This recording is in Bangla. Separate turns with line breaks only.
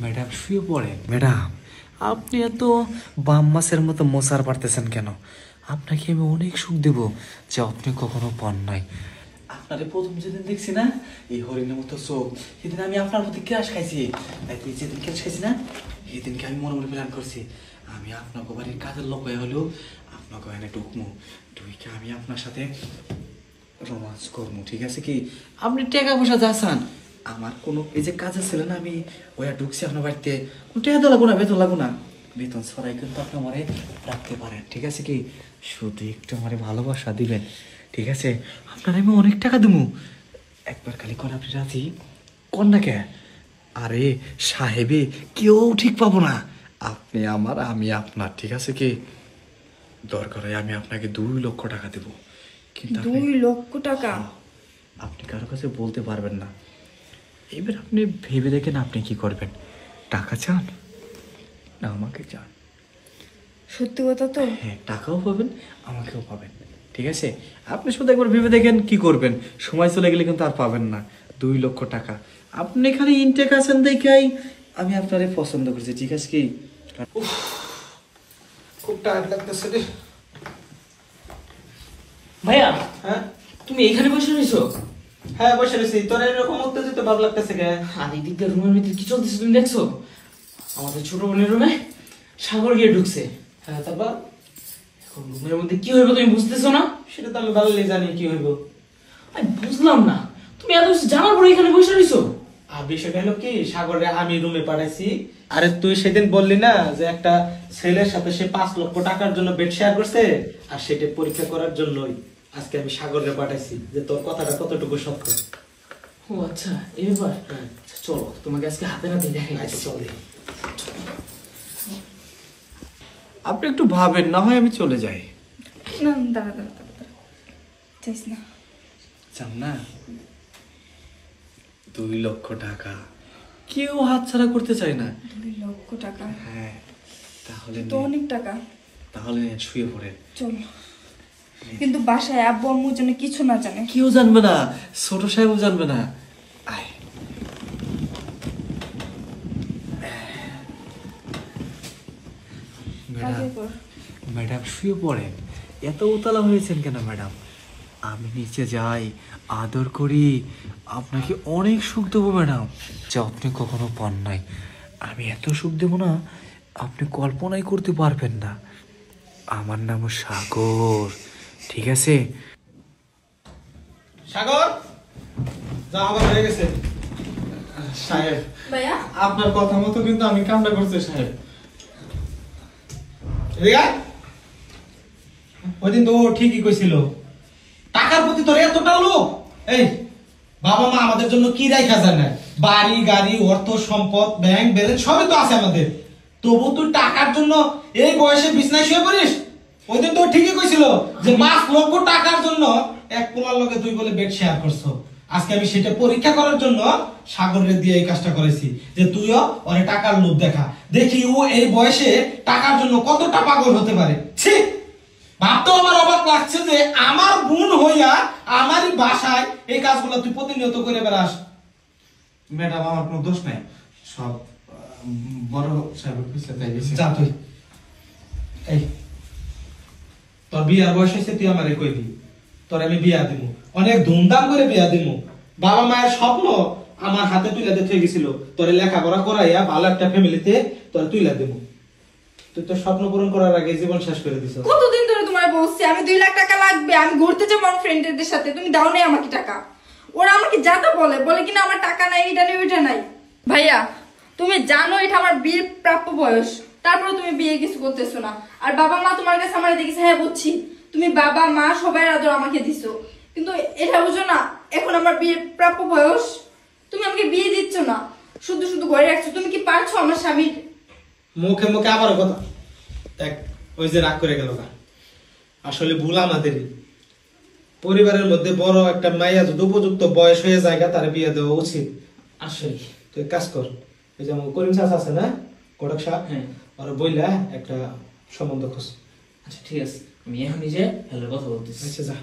ম্যাডাম শুয়ে পড়েন। ম্যাডাম আপনি এত বাম মাছের মতো মোসার পারতেছেন কেন? আপনাকে আমি অনেক সুখ দেব যে আপনি কখনো পান নাই। আপনারে প্রথম যেদিন দেখছি না, এই হরিণের মতো চোখ, সেদিন আমি আপনার প্রতি ক্রাশ খাইছি। যেদিন ক্রাশ খাইছি না, সেদিনকে আমি মনে মনে প্ল্যান করছি আমি আপনাকে বাড়ির কাজের লোক হয়ে হলেও আপনাকে এনে ঢুকবো, ঢুকে আমি আপনার সাথে রোমান্স করবো। ঠিক আছে কি? আপনি টাকা পয়সা যাচ্ছেন, আমার কোনো এই যে কাজের ছিল না, আমি ওয়া ঢুকছি আপনার বাড়িতে, টাকা তো লাগবো না, বেতন লাগবো না, বেতন ছড়াই কিন্তু আপনি আমারে রাখতে পারেন। ঠিক আছে কি? শুধু একটু আমারে ভালোবাসা দিবেন। ঠিক আছে? আপনার আমি অনেক টাকা দেবো, একবার খালি করে আপনি রাজি কন না কে? আরে সাহেবে কেউ ঠিক পাবো না, আপনি আমার আমি আপনার। ঠিক আছে কি? দরকার হয় আমি আপনাকে 2 লক্ষ টাকা দেবো, কিন্তু
2 লক্ষ টাকা
আপনি কারো কাছে বলতে পারবেন না। এবার আপনি ভেবে দেখেন আপনি কি করবেন। টাকা চান না আমাকে চান?
সত্যি কথা তো?
হ্যাঁ, টাকাও পাবেন, আমাকেও পাবেন। ঠিক আছে? আপনি শুধু একবার ভেবে দেখেন কি করবেন। সময় চলে গেলে কিন্তু আর পাবেন না 2 লক্ষ টাকা। আপনি খালি ইনটেক আছেন দেখাই আমি আপনারে পছন্দ করছি। ঠিক আছে কি?
খুব টায়ার্ড লাগতেছে রে
ভাইয়া।
হ্যাঁ
তুমি এখানে বসে রয়েছো?
হ্যাঁ বসে রয়েছি। তোর এরকম উত্তেজিত ভাব লাগতেছে কে?
আর এই দিক দিয়ে রুমের ভিতরে কি চলতেছে তুমি দেখছো? আমাদের ছোট বোনের রুমে সাগর গিয়ে ঢুকছে।
হ্যাঁ তারপর
এখন রুমের মধ্যে কি হইব তুমি বুঝতেছো না?
সেটা তো আমি ভালোই জানি কি হইব।
আমি বুঝলাম না, তুমি এত কিছু জানার পরে এখানে বসে রয়েছো।
আর বিষয়টা হলো কি, সাগরে আমি রুমে পাঠাইছি। আরে তুই সেদিন বললি না যে একটা ছেলের সাথে সে 5 লক্ষ টাকার জন্য বেড শেয়ার করছে, আর সেটা পরীক্ষা করার জন্যই আজকে আমি সাগরে পাঠাইছি যে তোর কথাটা কতটুকু সত্য।
ও আচ্ছা, এই ব্যাপার। আচ্ছা, চলো তোমাকে আজকে হাতে নাতে দেখাই।
আচ্ছা চল দেখি।
আপনি একটু ভাবেন, না হয় আমি চলে যাই।
না দাঁড়া দাঁড়া দাঁড়া, চাইস না।
চান না? 2 লক্ষ টাকা কেউ হাতছাড়া করতে চায় না।
2 লক্ষ টাকা?
হ্যাঁ, তাহলে
তো অনেক টাকা।
তাহলে শুয়ে পড়েন।
চল, কিন্তু বাসায় আব্বু আম্মুর জন্য কিছু না জানে।
কেউ জানবে না, ছোট সাহেবও জানবে না। আয়। ম্যাডাম শুয়ে পড়েন, এত উতলা হয়েছেন কেন ম্যাডাম? আমি নিচে যাই, আদর করি, আপনাকে অনেক সুখ দেবো ম্যাডাম, যা আপনি কখনো পান নাই। আমি এত সুখ দেবো না আপনি কল্পনাই করতে পারবেন না। আমার নাম সাগর। ঠিক আছে?
সাগর যা আবার হয়ে গেছে। সাহেব
ভাইয়া
আপনার কথা মতো কিন্তু আমি কামটা করছি সাহেব। এদিকে আয়। ওইদিন তো ও ঠিকই কইছিল, টাকার প্রতি তোর এতটা লোভ। এই বাবা মা আমাদের জন্য কি রাখা যায় না, বাড়ি গাড়ি অর্থ সম্পদ ব্যাংক ব্যালেন্স সবই তো আছে আমাদের, তবু তুই টাকার জন্য এই বয়সে বিছনায় শুয়ে পড়িস। ওইদিন তো ঠিকই কইছিল যে 5 লক্ষ টাকার জন্য এক পোলার লগে তুই বলে বেড শেয়ার করছো। আজকে আমি সেটা পরীক্ষা করার জন্য সাগরের দিয়ে এই কাজটা করেছি যে তুইও ওরে টাকার লোভ দেখা, দেখি ও এই বয়সে টাকার জন্য কতটা পাগল হতে পারে। ছি, ভাবতেও আমার অবাক লাগছে যে আমার বোন হইয়া আমারই বাসায় এই কাজগুলো তুই প্রতিনিয়ত করে বেড়াস।
ম্যাডাম আমার কোনো দোষ নাই, সব বড় সাহেবের পিছনে তাই গেছে।
যা তুই, এই তোর বিয়ার বয়স হয়েছে, তুই আমারে কইবি তোর আমি বিয়া দিব, অনেক ধুমধাম করে বিয়া দিব। বাবা মায়ের স্বপ্ন আমার হাতে তুলে দিতে গেছিল, তোরে লেখাপড়া করাইয়া ভালো একটা ফ্যামিলিতে তোর তুইলা দেব। তুই তোর স্বপ্ন পূরণ করার আগে জীবন শেষ করে দিছ।
কতদিন ধরে তোমার বলছি আমি 2 লাখ টাকা লাগবে, আমি ঘুরতে যাবো আমার ফ্রেন্ডদের সাথে, তুমি দাও নাই আমাকে টাকা। ওরা আমাকে যাতা বলে বলে কিনা আমার টাকা নাই, এটা নেই ওইটা নাই। ভাইয়া তুমি জানো এটা আমার বিয়ের প্রাপ্য বয়স, তারপরে তুমি বিয়ে কিছু করতেছো না। আর বাবা মা তোমার কাছে আমার দেখেছে, হ্যাঁ বুঝছি তুমি বাবা মা সবাই আদর আমাকে দিছো, কিন্তু এটা বুঝো না এখন আমার বিয়ের প্রাপ্য বয়স, তুমি আমাকে বিয়ে দিচ্ছ না, শুধু শুধু ঘরে রাখছো। তুমি কি পারছো আমার স্বামীর
মুখে মুখে আবার কথা দেখ, ওই যে রাগ করে গেল না, আসলে ভুল আমাদেরই। পরিবারের মধ্যে বড় একটা মাইয়া যদি উপযুক্ত বয়স হয়ে যায় তার বিয়ে দেওয়া উচিত।
আসলে
তুই কাজ কর, ওই যে আমার করিম চাষ আছে না, কটক সাহেব,
হ্যাঁ
ওরা বইলা একটা সম্বন্ধ খোঁজ।
আচ্ছা ঠিক আছে, আমি এখন নিজে হ্যালো কথা বলতেছি।
আচ্ছা যা।